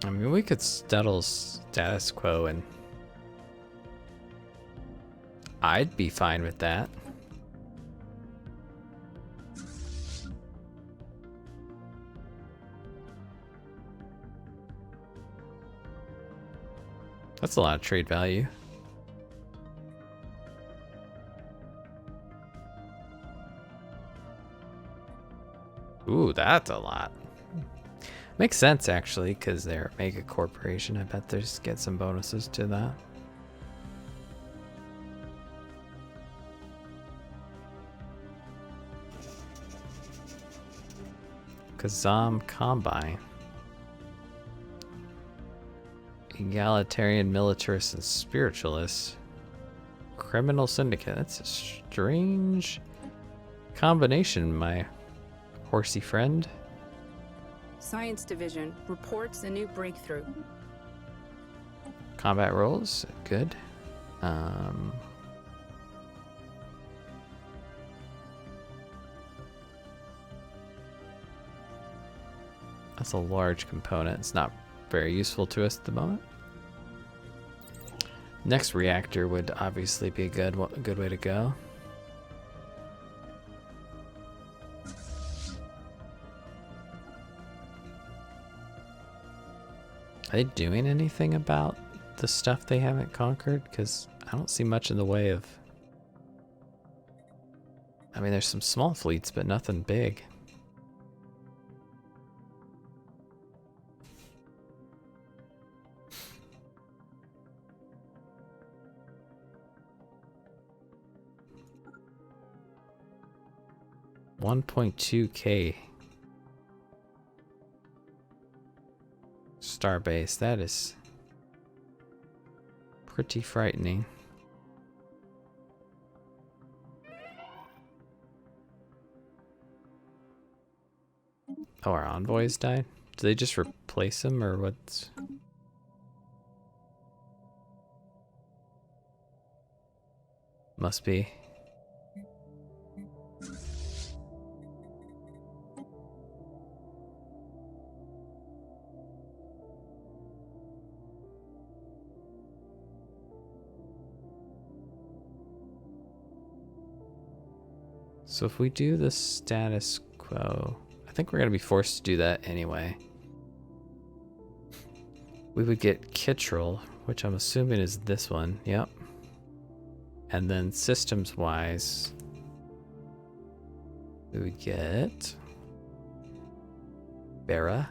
I mean, we could settle status quo and I'd be fine with that. That's a lot of trade value. Ooh, that's a lot. Makes sense, actually, because they're a mega corporation. I bet they just get some bonuses to that. Kazam Combine. Egalitarian militarist and spiritualist. Criminal syndicate. That's a strange combination, my horsey friend. Science Division reports a new breakthrough. Combat rolls, good. That's a large component. It's not very useful to us at the moment. Next reactor would obviously be a good way to go. Are they doing anything about the stuff they haven't conquered? Because I don't see much in the way of... I mean, there's some small fleets, but nothing big. $1.2K Starbase. That is pretty frightening. Oh, our envoys died? Do they just replace them, or what's... Must be. So if we do the status quo, I think we're going to be forced to do that anyway. We would get Kittrell, which I'm assuming is this one. Yep. And then systems-wise, we would get Bera,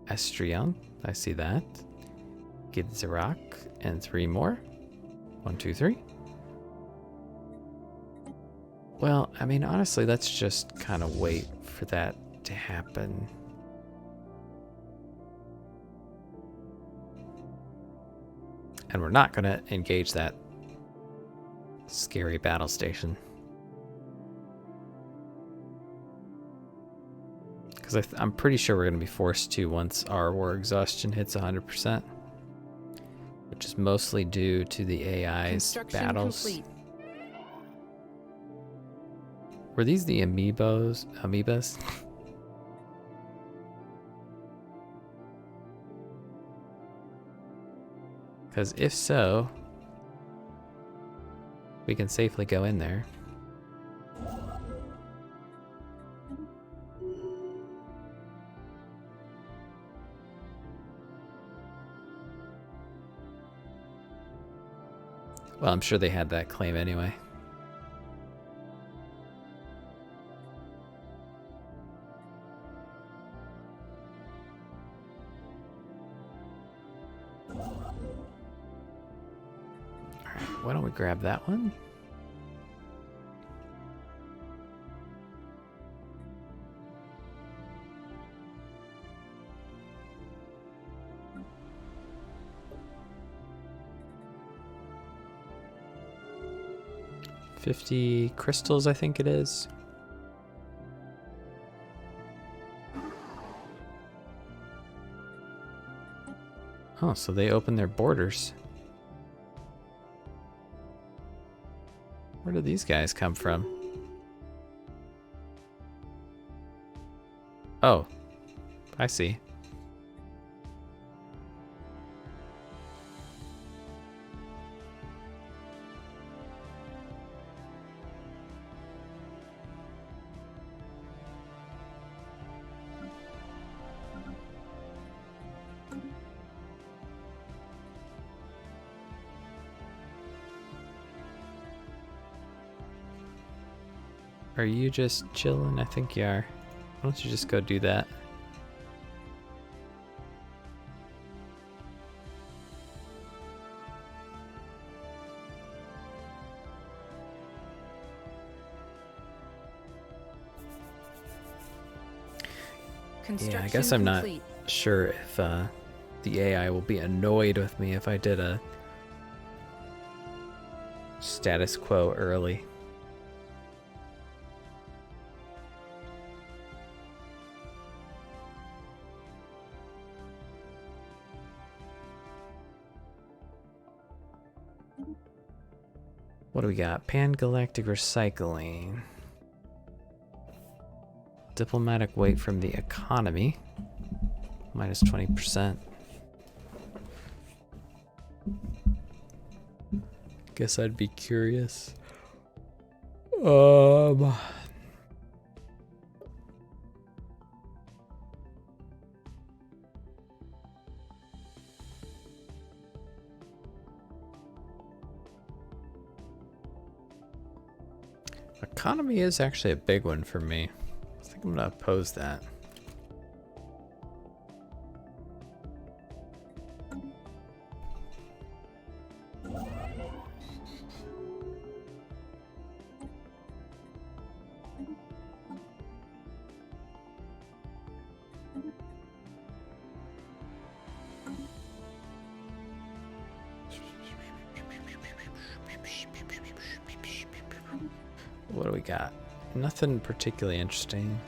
Estrion, I see that. Gidzerak, and 3 more. 1, 2, 3. Well, I mean, honestly, let's just kind of wait for that to happen. And we're not going to engage that scary battle station. Because I'm pretty sure we're going to be forced to once our war exhaustion hits 100%. Which is mostly due to the AI's battles. Complete. Were these the amoebas? Because if so, we can safely go in there. Well, I'm sure they had that claim anyway. Why don't we grab that one? $50 crystals, I think it is. Oh, so they open their borders. Where do these guys come from? Oh, I see. Are you just chilling? I think you are. Why don't you just go do that? Yeah, I guess I'm not sure if the AI will be annoyed with me if I did a status quo early. What do we got? Pan-galactic recycling. Diplomatic weight from the economy. Minus 20%. Guess I'd be curious. Economy is actually a big one for me. I think I'm gonna oppose that. What do we got? Nothing particularly interesting.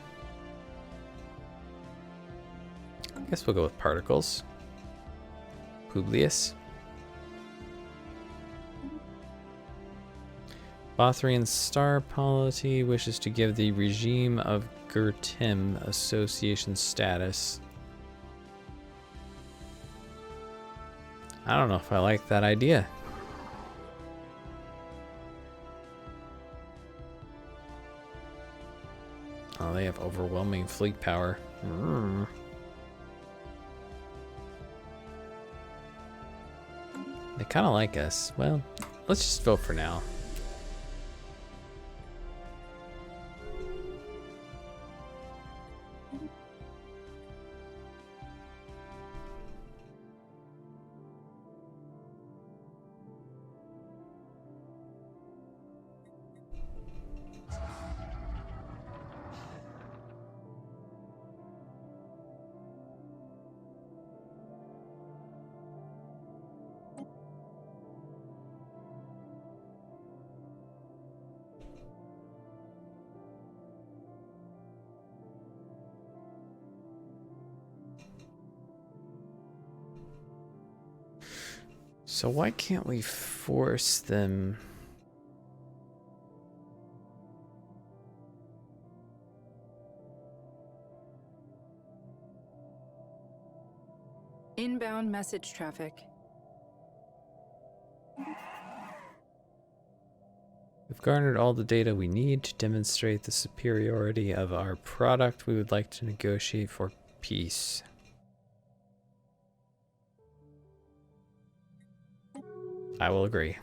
I guess we'll go with particles. Publius. Bothrian star polity wishes to give the regime of Gurtim association status. I don't know if I like that idea. Oh, they have overwhelming fleet power. They kind of like us. Well, let's just vote for now. So why can't we force them? Inbound message traffic. We've garnered all the data we need to demonstrate the superiority of our product. We would like to negotiate for peace. I will agree.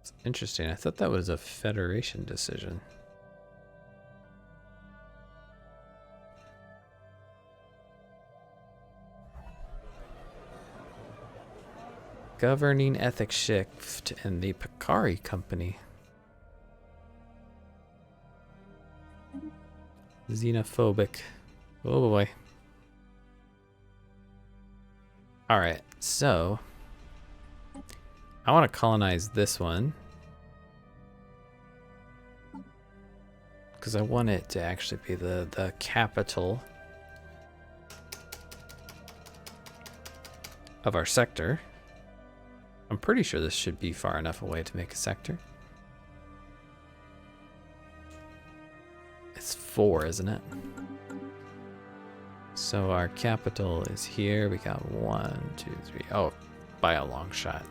It's interesting. I thought that was a Federation decision. Governing ethics shift in the Picari company. Xenophobic. Oh boy. Alright, so I want to colonize this one because I want it to actually be the capital of our sector. I'm pretty sure this should be far enough away to make a sector. It's 4, isn't it? So our capital is here. We got 1, 2, 3. Oh, by a long shot.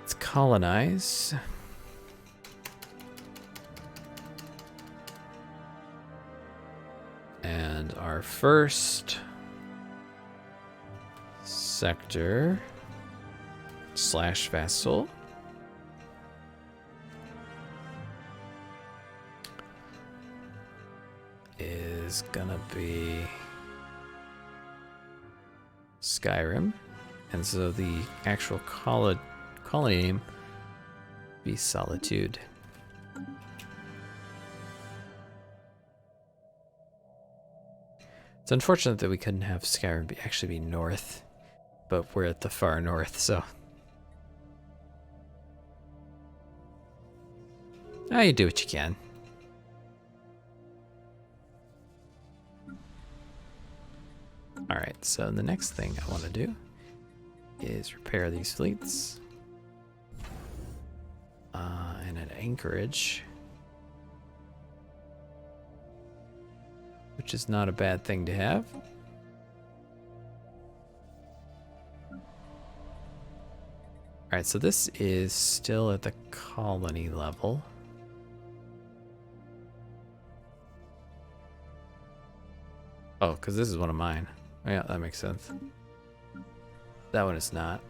Let's colonize. And our first sector / vassal is gonna be Skyrim, and so the actual colony name be Solitude. It's unfortunate that we couldn't have Skyrim actually be north, but we're at the far north, so. Oh, you do what you can. Alright, so the next thing I want to do is repair these fleets. And an anchorage. Which is not a bad thing to have. Alright, so this is still at the colony level. Oh, because this is one of mine. Oh, yeah, that makes sense. That one is not.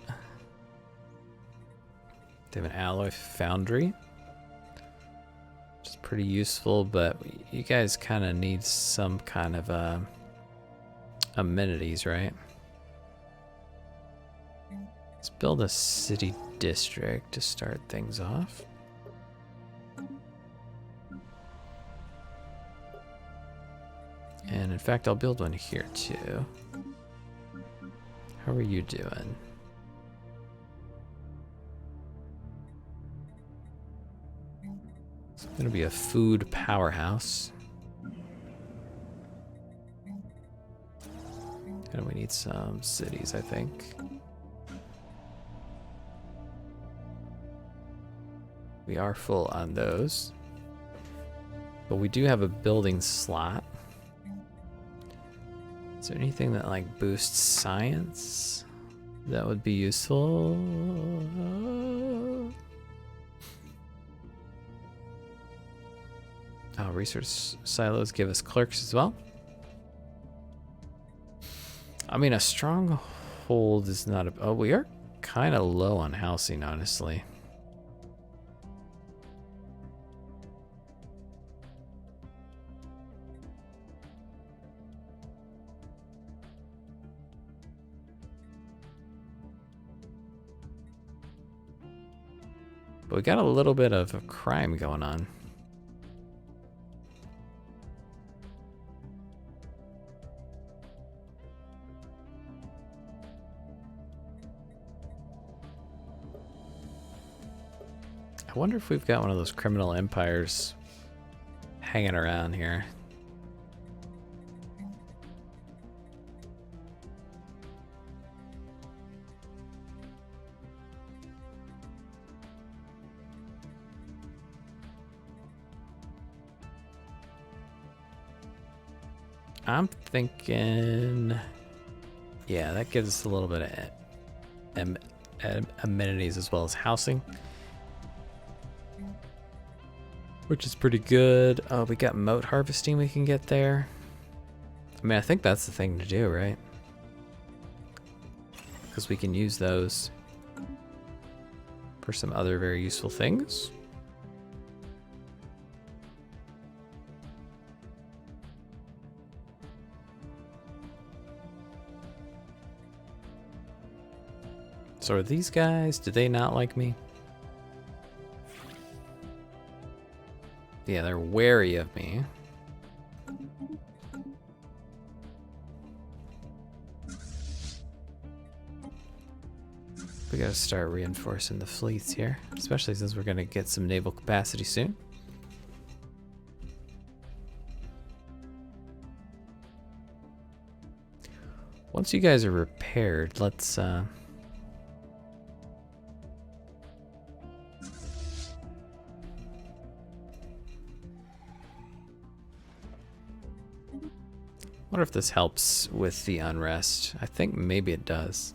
They have an alloy foundry, which is pretty useful, but you guys kind of need some kind of amenities, right? Let's build a city district to start things off. And in fact, I'll build one here too. How are you doing? It's gonna be a food powerhouse. And we need some cities, I think. We are full on those. But we do have a building slot. Is there anything that like boosts science that would be useful? Oh, research silos give us clerks as well. I mean, a stronghold is not a... Oh, we are kind of low on housing, honestly. But we got a little bit of a crime going on. I wonder if we've got one of those criminal empires hanging around here. I'm thinking, yeah, that gives us a little bit of amenities as well as housing, which is pretty good. Oh, we got moat harvesting we can get there. I mean, I think that's the thing to do, right? Because we can use those for some other very useful things. So are these guys, do they not like me? Yeah, they're wary of me. We gotta start reinforcing the fleets here, especially since we're gonna get some naval capacity soon. Once you guys are repaired, let's Wonder if this helps with the unrest. I think maybe it does.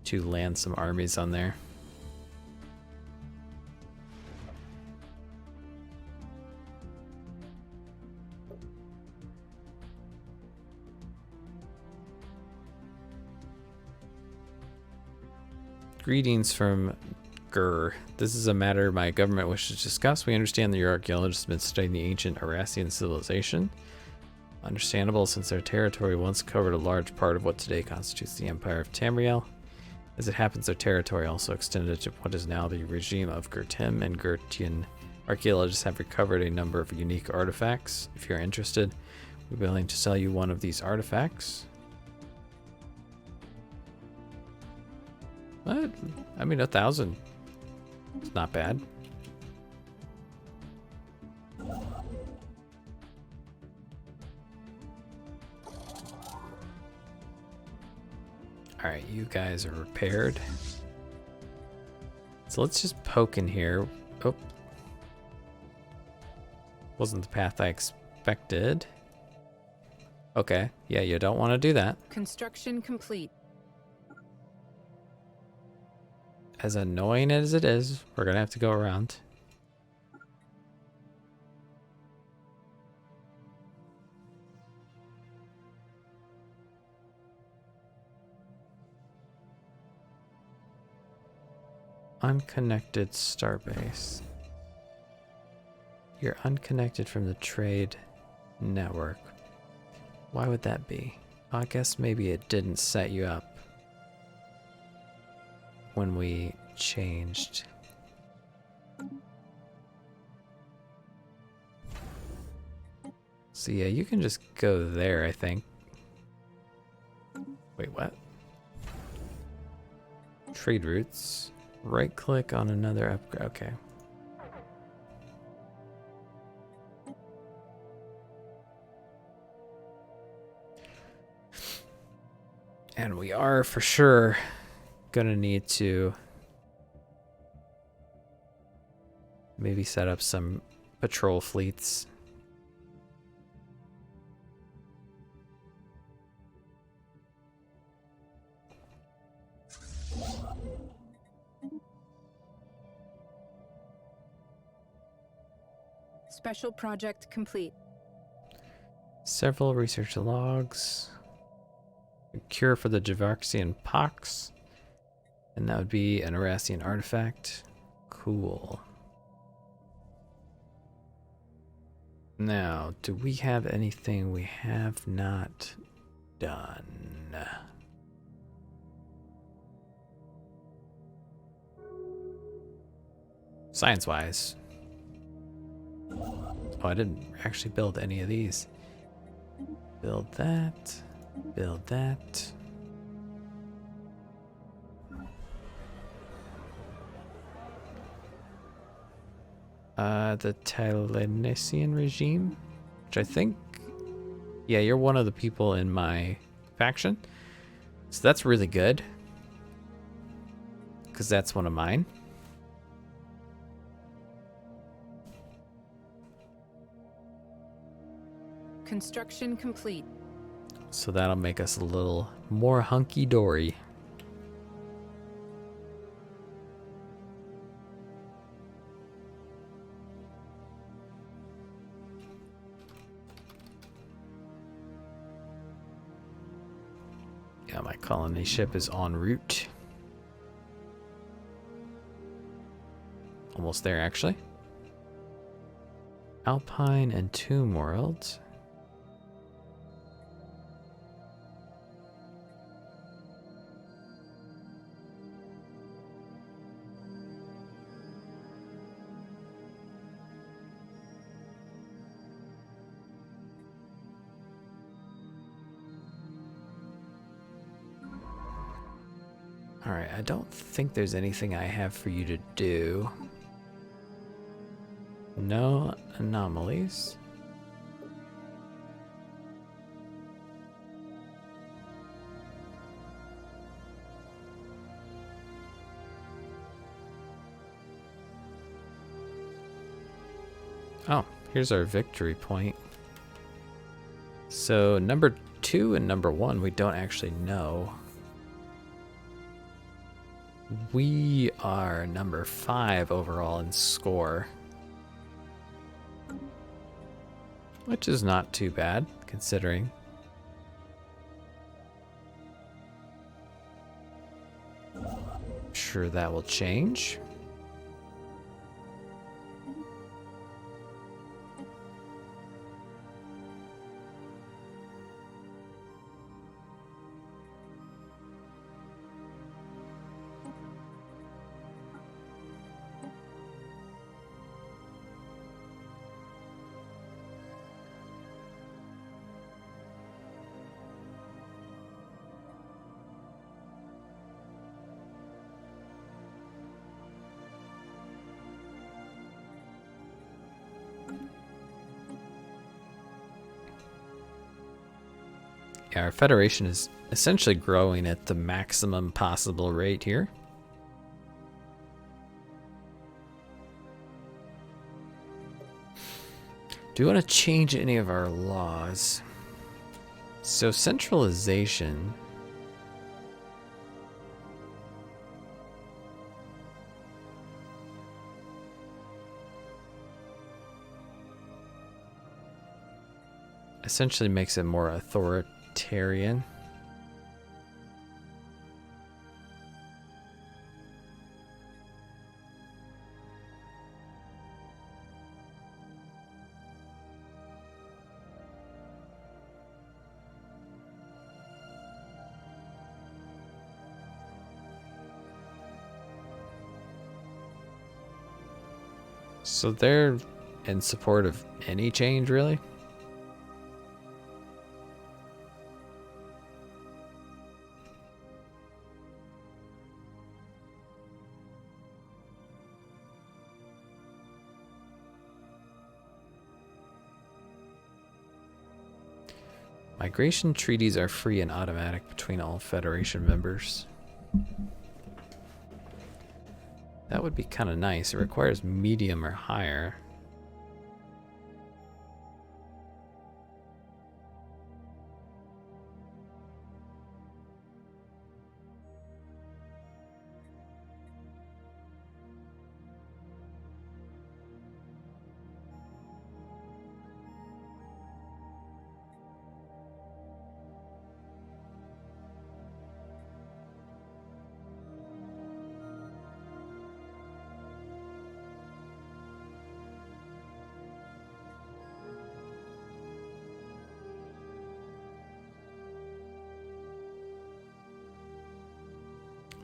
To land some armies on there. Greetings from Gur. This is a matter my government wishes to discuss. We understand that your archaeologists have been studying the ancient Arassian civilization. Understandable, since their territory once covered a large part of what today constitutes the Empire of Tamriel. As it happens, their territory also extended to what is now the regime of Gurtim and Gurtian. Archaeologists have recovered a number of unique artifacts. If you're interested, we're willing to sell you one of these artifacts. What? I mean, 1,000. It's not bad. Alright, you guys are repaired. So let's just poke in here. Oh. Wasn't the path I expected. Okay, yeah, you don't want to do that. Construction complete. As annoying as it is, we're gonna have to go around. Unconnected starbase. You're unconnected from the trade network. Why would that be? I guess maybe it didn't set you up when we changed. So yeah, you can just go there, I think. Wait, what? Trade routes. Right click on another upgrade. Okay. And we are for sure gonna need to maybe set up some patrol fleets. Special project complete. Several research logs. A cure for the Javarxian pox. And that would be an Arassian artifact. Cool. Now, do we have anything we have not done? Science-wise. Oh, I didn't actually build any of these. Build that. Build that. The Telenesian regime, which I think, yeah, you're one of the people in my faction. So that's really good. Because that's one of mine. Construction complete. So that'll make us a little more hunky-dory. Yeah, my colony ship is en route. Almost there, actually. Alpine and Tomb World. Alright, I don't think there's anything I have for you to do. No anomalies. Oh, here's our victory point. So number 2 and number 1, we don't actually know. We are number 5 overall in score, which is not too bad considering. I'm sure that will change. Yeah, our Federation is essentially growing at the maximum possible rate here. Do we want to change any of our laws? So centralization. Essentially makes it more authoritarian. So they're in support of any change, really? Migration treaties are free and automatic between all Federation members. That would be kind of nice. It requires medium or higher.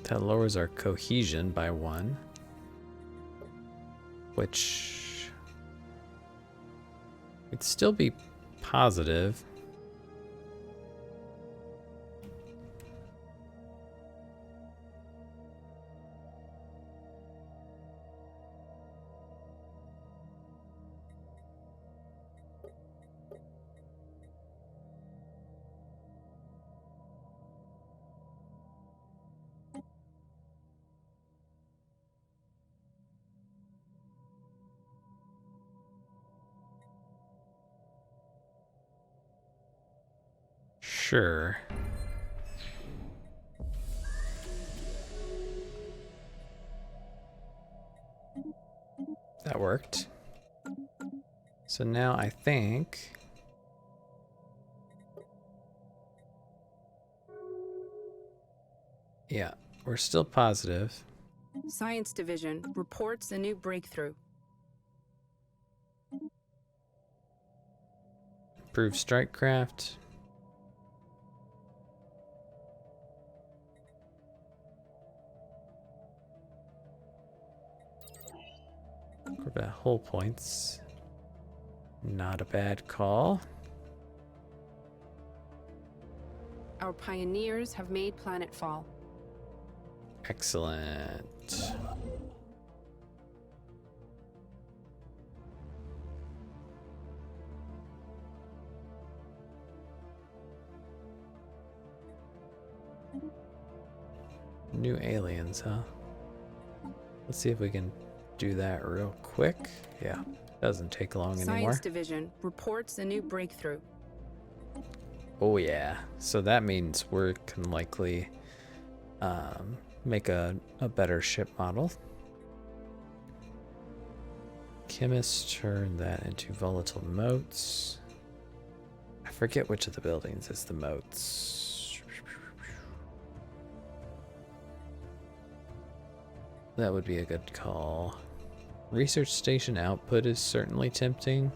That lowers our cohesion by 1, which would still be positive. Sure. That worked. So now I think... yeah, we're still positive. Science Division reports a new breakthrough. Improved strike craft. Combat hull points. Not a bad call. Our pioneers have made planetfall. Excellent. New aliens, huh? Let's see if we can do that real quick. Yeah, doesn't take long anymore. Science Division reports a new breakthrough. Oh yeah. So that means we can likely make a better ship model. Chemists turn that into volatile motes. I forget which of the buildings is the motes. That would be a good call. Research station output is certainly tempting.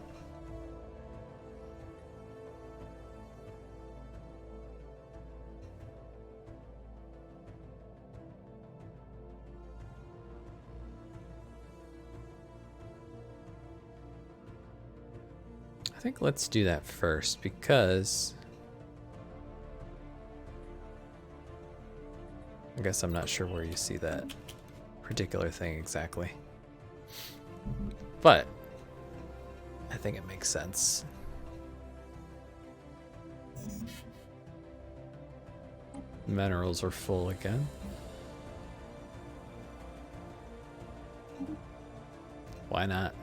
I think let's do that first because I guess I'm not sure where you see that particular thing exactly. But I think it makes sense. Minerals are full again. Why not?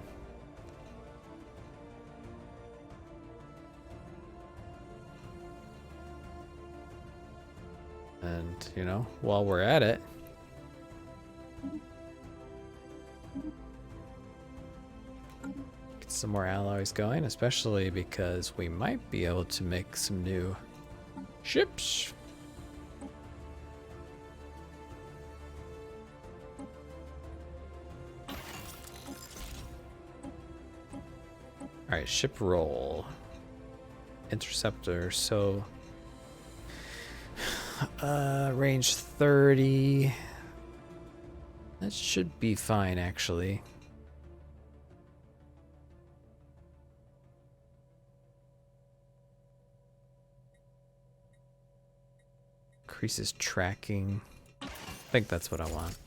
And, you know, while we're at it, get some more alloys going, especially because we might be able to make some new ships. All right, ship roll. Interceptor, so range 30. That should be fine, actually. Increases tracking. I think that's what I want.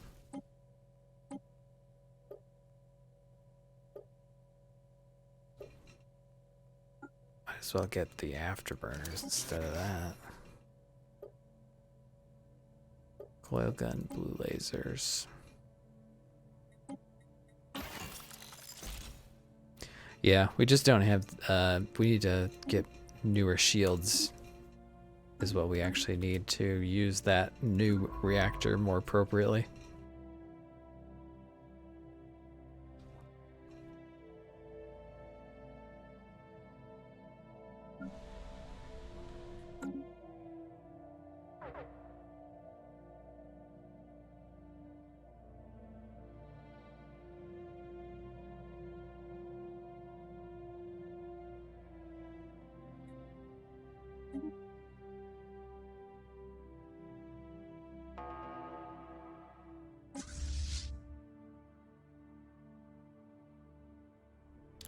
Might as well get the afterburners instead of that. Coil gun, blue lasers. Yeah, we just don't have, we need to get newer shields is what we actually need to use that new reactor more appropriately.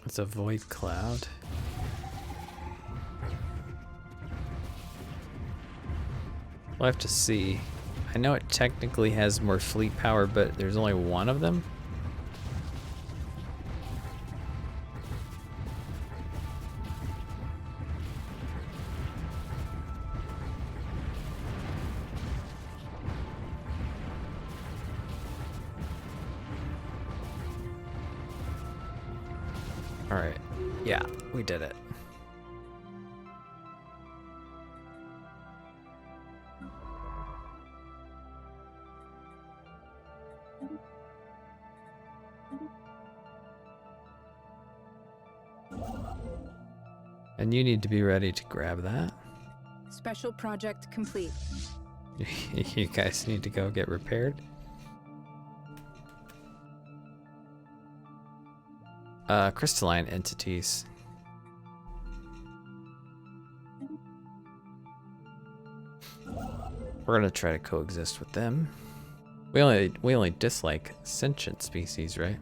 It's a void cloud. We'll have to see. I know it technically has more fleet power, but there's only one of them. All right. Yeah, we did it. And you need to be ready to grab that. Special project complete. You guys need to go get repaired. Crystalline entities. We're gonna try to coexist with them. We only dislike sentient species, right?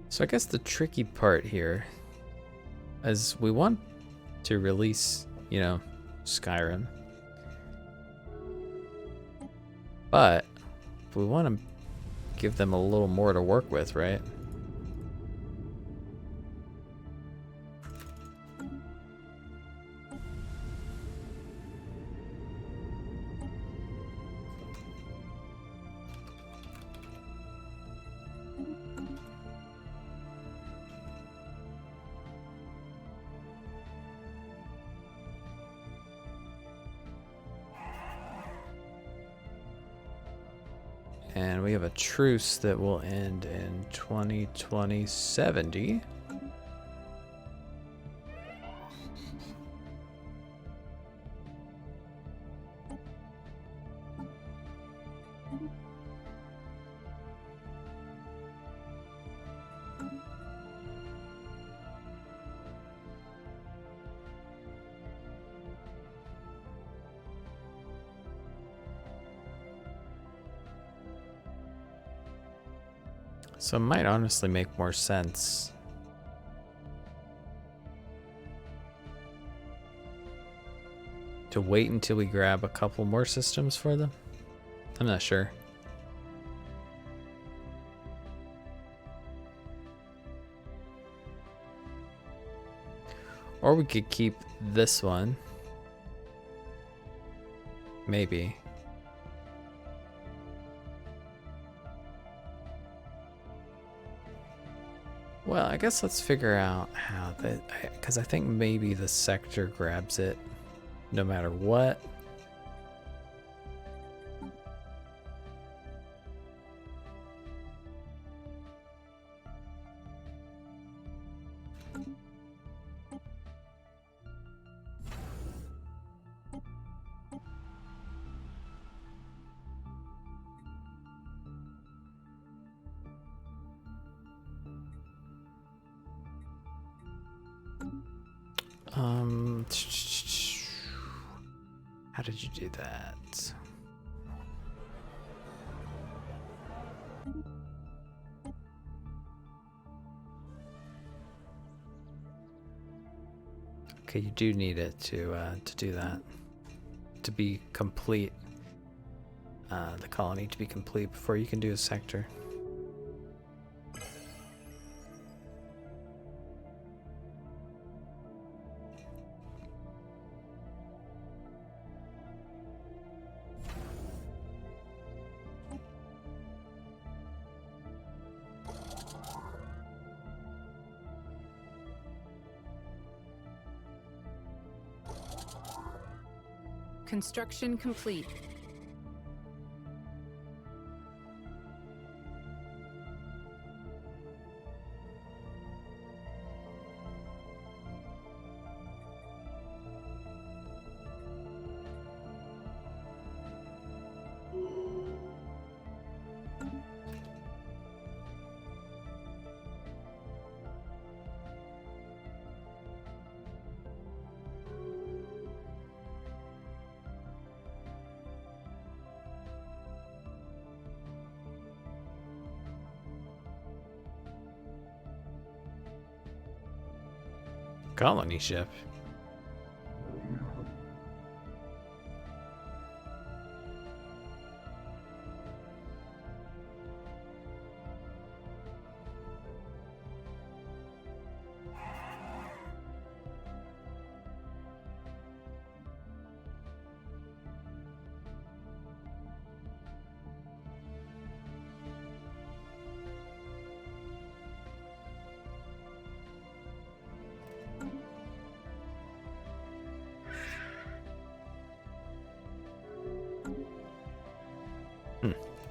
So I guess the tricky part here is we want to release, you know, Skyrim. But we want to give them a little more to work with, right? And we have a truce that will end in 2070. So it might honestly make more sense to wait until we grab a couple more systems for them. I'm not sure. Or we could keep this one. Maybe. Well, I guess let's figure out how that, because I think maybe the sector grabs it no matter what. How did you do that? Okay, you do need it to do that, to be complete. The colony to be complete before you can do a sector. Construction complete. Colony ship.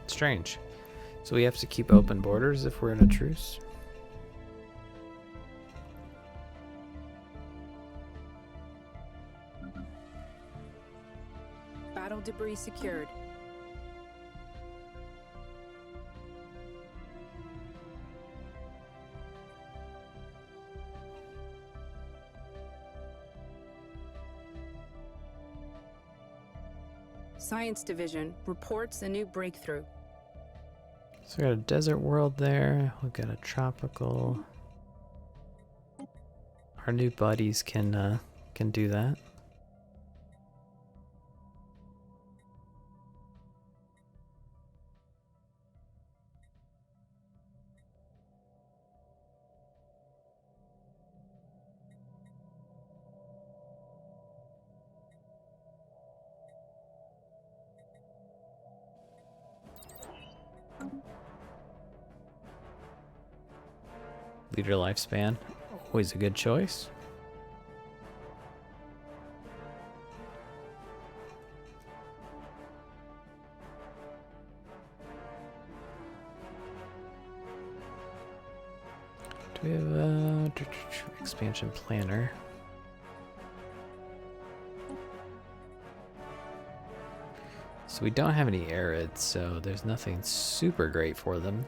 Strange. So we have to keep open borders if we're in a truce? Battle debris secured. Science Division reports a new breakthrough. So we got a desert world there. We've got a tropical. Our new buddies can do that. Leader lifespan, always a good choice. Do we have a expansion planner? So we don't have any arids, so there's nothing super great for them.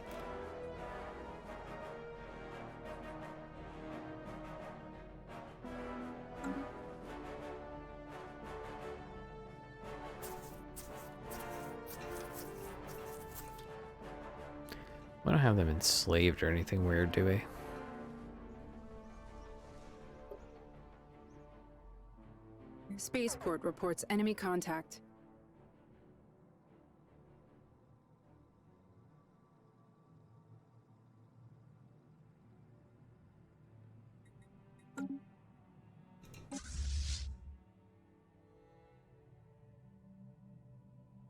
We don't have them enslaved or anything weird, do we? Spaceport reports enemy contact.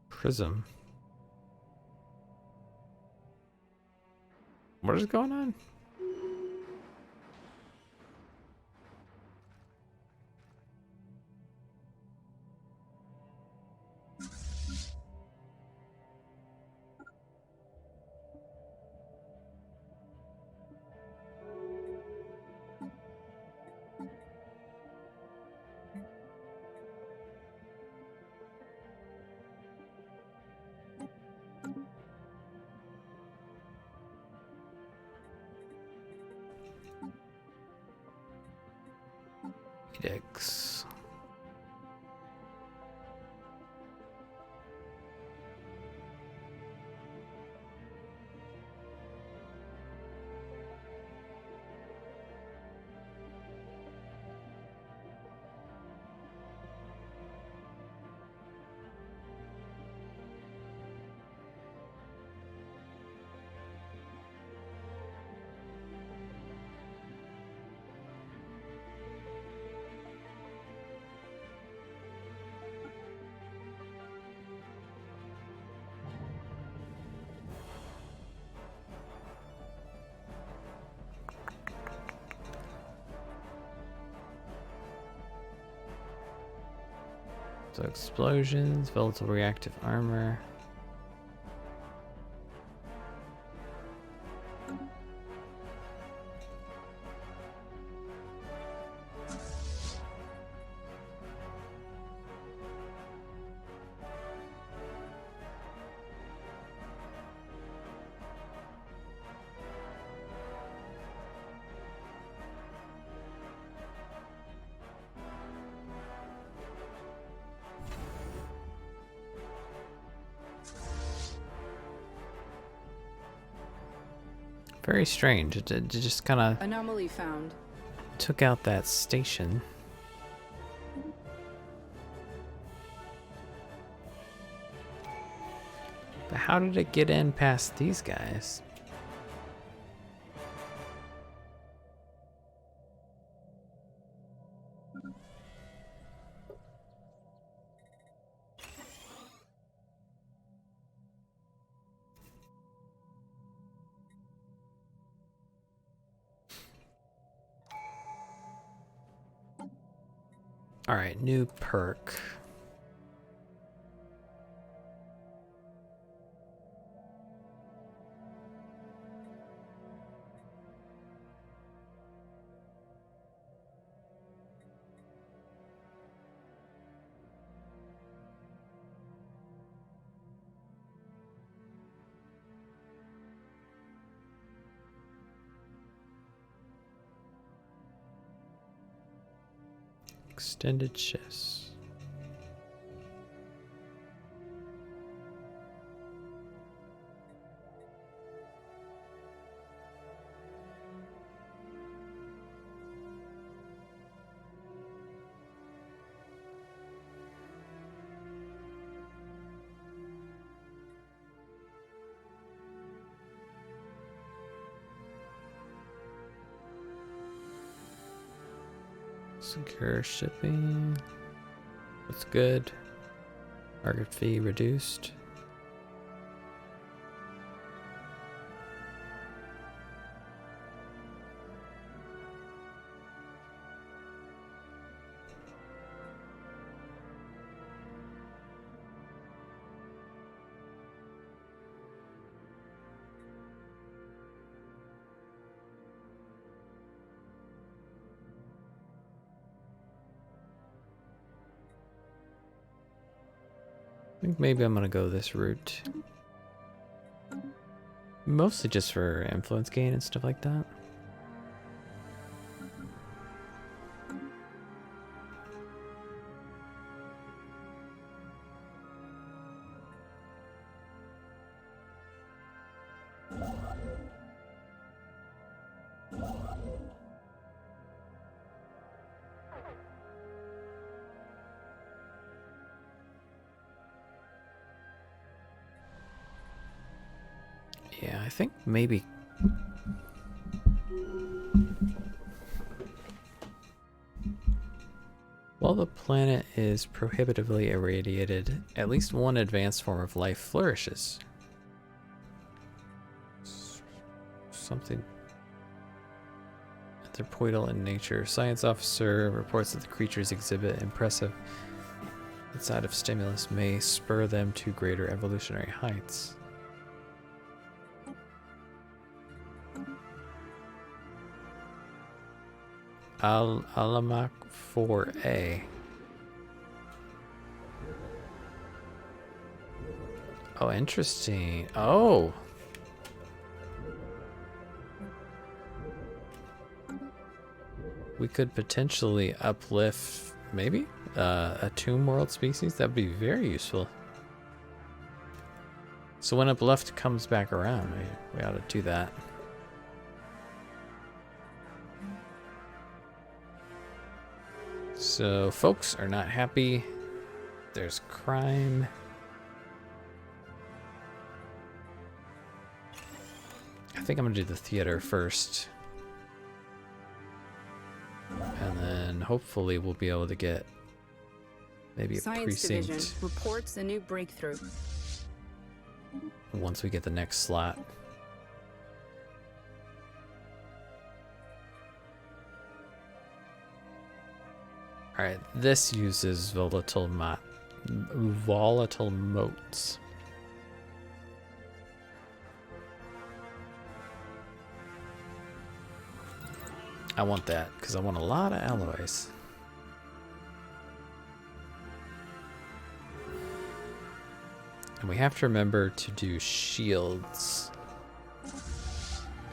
Prism. What is going on? Edicts. So explosions, volatile reactive armor. Very strange. It just kind of Anomaly found. took out that station. But how did it get in past these guys? All right, new perk. Extended shifts. Secure shipping. That's good. Market fee reduced. I think maybe I'm gonna go this route. Mostly just for influence gain and stuff like that. Yeah, I think maybe. While the planet is prohibitively irradiated, at least one advanced form of life flourishes. Something anthropoidal in nature. Science officer reports that the creatures exhibit impressive inside of stimulus may spur them to greater evolutionary heights. Alamak 4A. Oh, interesting. Oh. We could potentially uplift, maybe, a tomb world species. That'd be very useful. So when uplift comes back around, we ought to do that. So folks are not happy. There's crime. I think I'm gonna do the theater first. And then hopefully we'll be able to get maybe a Science precinct Division reports a new breakthrough. once we get the next slot. Alright, this uses volatile motes. I want that, because I want a lot of alloys. And we have to remember to do shields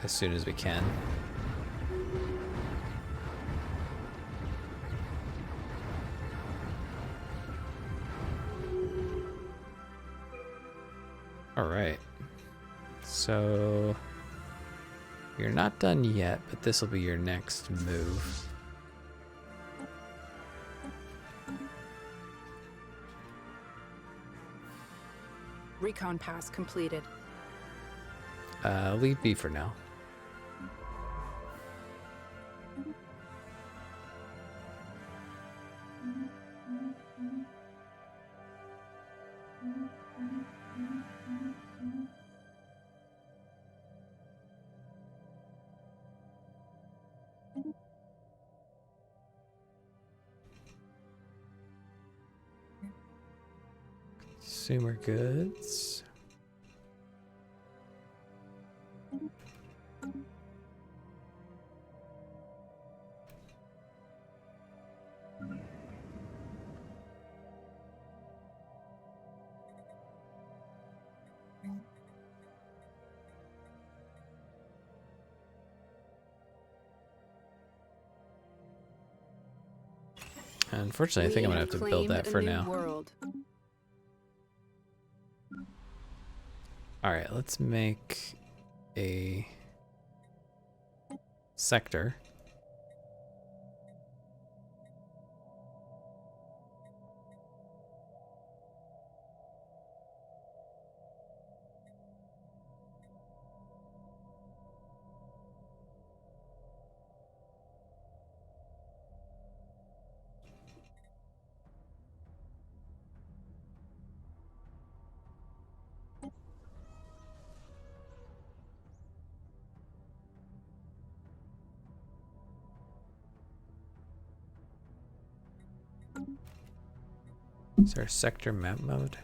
as soon as we can. Alright, so you're not done yet, but this will be your next move. Recon pass completed. Leave B for now. Consumer goods. Unfortunately, I think I'm gonna have to build that for now. Alright, let's make a sector. Is there a sector map mode?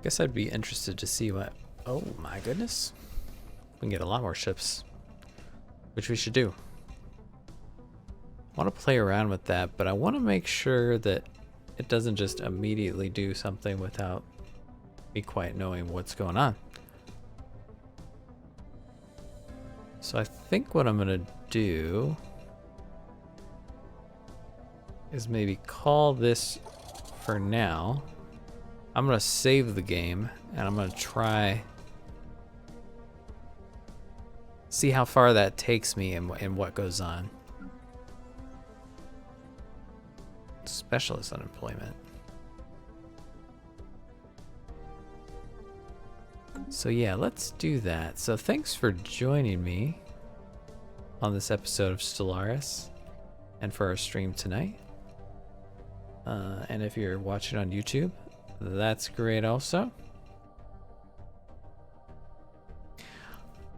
Guess I'd be interested to see what... Oh my goodness. We can get a lot more ships, which we should do. I want to play around with that, but I want to make sure that it doesn't just immediately do something without me quite knowing what's going on. So I think what I'm going to do is maybe call this for now. I'm going to save the game and I'm going to try see how far that takes me and what goes on. Specialist unemployment. So yeah, let's do that. So thanks for joining me on this episode of Stellaris and for our stream tonight. And if you're watching on YouTube, that's great also.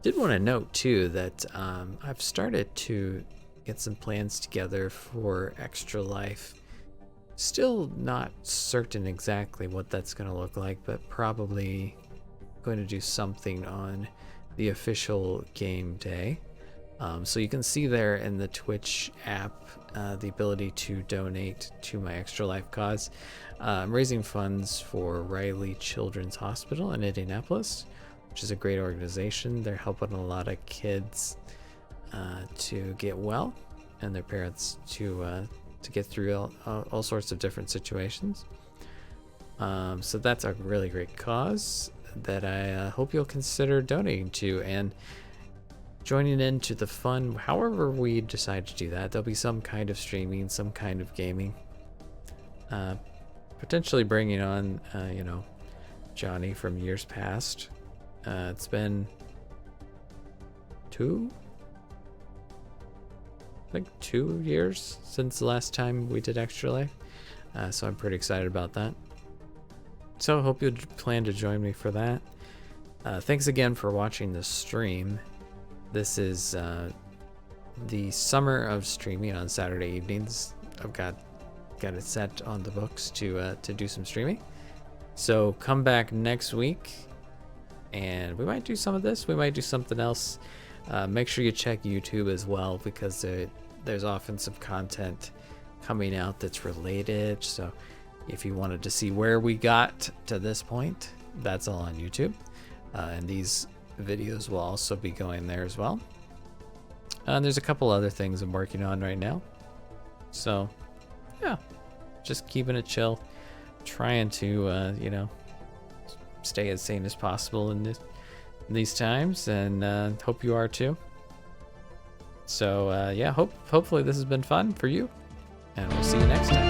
Did want to note too that I've started to get some plans together for Extra Life. Still not certain exactly what that's going to look like, but probably going to do something on the official game day. So you can see there in the Twitch app the ability to donate to my Extra Life cause. I'm raising funds for Riley Children's Hospital in Indianapolis, which is a great organization. They're helping a lot of kids to get well and their parents to get through all sorts of different situations. So that's a really great cause that I hope you'll consider donating to and joining into the fun however we decide to do that. There'll be some kind of streaming, some kind of gaming, potentially bringing on you know, Johnny from years past. It's been 2 years since the last time we did Extra Life, so I'm pretty excited about that. So I hope you plan to join me for that. Thanks again for watching the stream. This is the summer of streaming on Saturday evenings. I've got it set on the books to do some streaming. So come back next week, and we might do some of this. We might do something else. Make sure you check YouTube as well, because there's often some content coming out that's related. So if you wanted to see where we got to this point, that's all on YouTube. And these videos will also be going there as well. And there's a couple other things I'm working on right now. So yeah, just keeping it chill, trying to you know, stay as sane as possible in these times, and hope you are too. So yeah, hopefully this has been fun for you, and we'll see you next time.